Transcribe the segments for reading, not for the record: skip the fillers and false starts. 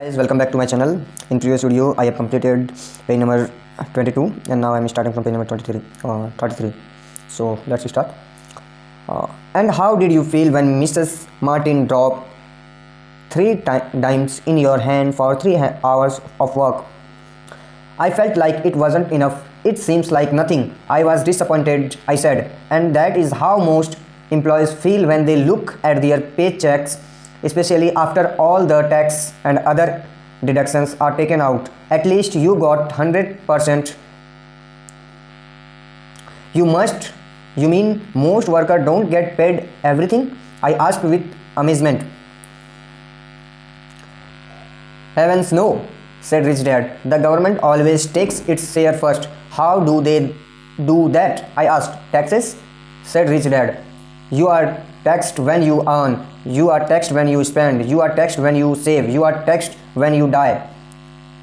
Guys, welcome back to my channel. In previous video I have completed page number 22 and now I am starting from page number 33. So let's start. And how did you feel when Mrs. Martin dropped three dimes in your hand for 3 hours of work? I felt like it wasn't enough. It seems like nothing. I was disappointed, I said. And that is how most employees feel when they look at their paychecks, especially after all the tax and other deductions are taken out. At least you got 100%. You mean most workers don't get paid everything? I asked with amazement. Heavens no, said Rich Dad. The government always takes its share first. How do they do that? I asked. Taxes? Said Rich Dad. You are taxed when you earn. You are taxed when you spend. You are taxed when you save. You are taxed when you die.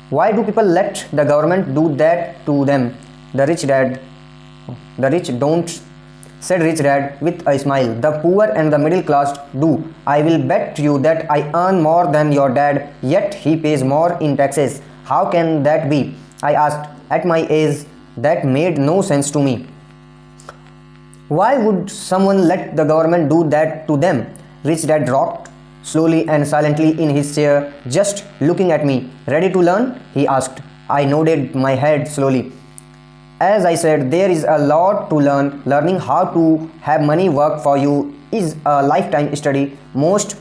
Why do people let the government do that to them? The rich don't, said Rich Dad with a smile. The poor and the middle class do. I will bet you that I earn more than your dad, yet he pays more in taxes. How can that be? I asked. At my age, that made no sense to me. Why would someone let the government do that to them? Rich Dad rocked slowly and silently in his chair, just looking at me. Ready to learn? He asked. I nodded my head slowly. As I said, there is a lot to learn. Learning how to have money work for you is a lifetime study. Most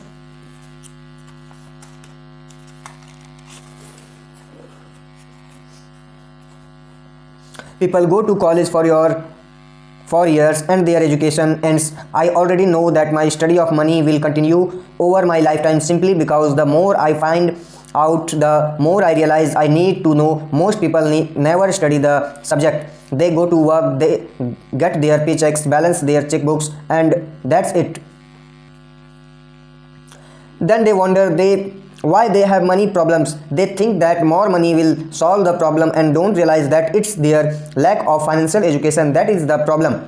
people go to college for 4 years and their education ends. I already know that my study of money will continue over my lifetime simply because the more I find out, the more I realize I need to know. Most people never study the subject. They go to work, they get their paychecks, balance their checkbooks, and that's it. Then they wonder why they have money problems. They think that more money will solve the problem and don't realize that it's their lack of financial education that is the problem.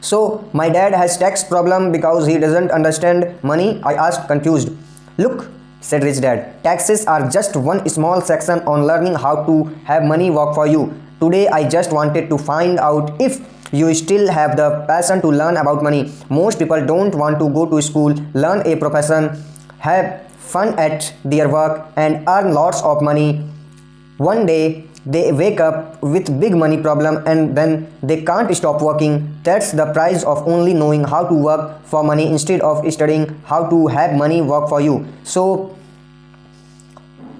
So my dad has tax problem because he doesn't understand money? I asked, confused. Look, said Rich Dad, taxes are just one small section on learning how to have money work for you. Today I just wanted to find out if you still have the passion to learn about money. Most people don't want to go to school, learn a profession, have fun at their work and earn lots of money. One day they wake up with big money problem and then they can't stop working. That's the price of only knowing how to work for money instead of studying how to have money work for you. So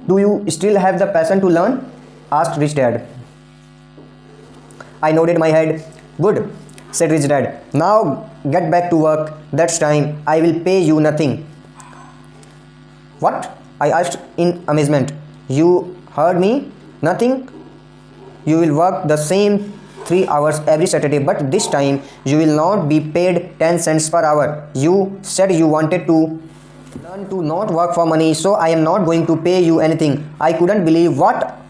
do you still have the passion to learn? Asked Rich Dad. I nodded my head. Good, said Rich Dad. Now get back to work. That's time. I will pay you nothing. What? I asked in amazement. You heard me? Nothing? You will work the same 3 hours every Saturday, but this time you will not be paid 10 cents per hour. You said you wanted to learn to not work for money, so I am not going to pay you anything. I couldn't believe what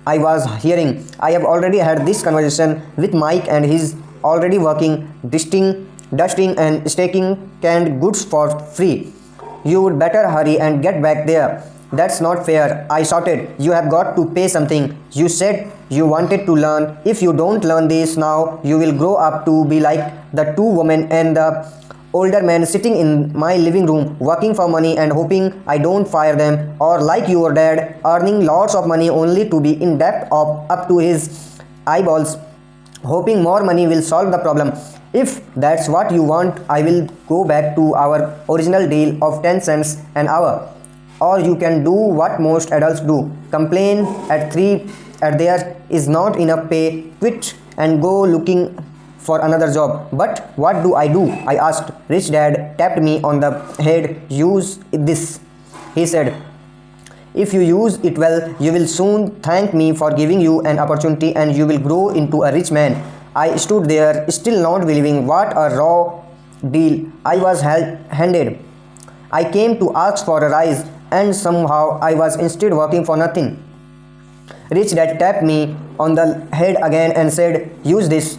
I was hearing. I have already had this conversation with Mike and he's already working, dusting and staking canned goods for free. You would better hurry and get back there. That's not fair, I shouted. You have got to pay something. You said you wanted to learn. If you don't learn this now, you will grow up to be like the two women and the older man sitting in my living room working for money and hoping I don't fire them, or like your dad earning lots of money only to be in debt up to his eyeballs, hoping more money will solve the problem. If that's what you want, I will go back to our original deal of 10 cents an hour. Or you can do what most adults do. Complain at there is not enough pay, quit and go looking for another job. But what do? I asked. Rich Dad tapped me on the head. Use this, he said. If you use it well, you will soon thank me for giving you an opportunity and you will grow into a rich man. I stood there, still not believing what a raw deal I was handed. I came to ask for a rise, and somehow I was instead working for nothing. Rich Dad tapped me on the head again and said, use this.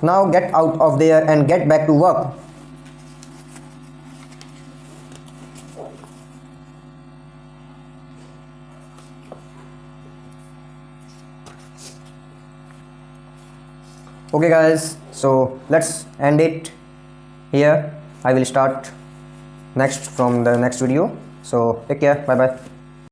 Now get out of there and get back to work. Okay guys, so let's end it here. I will start next from the next video. So take care, bye bye.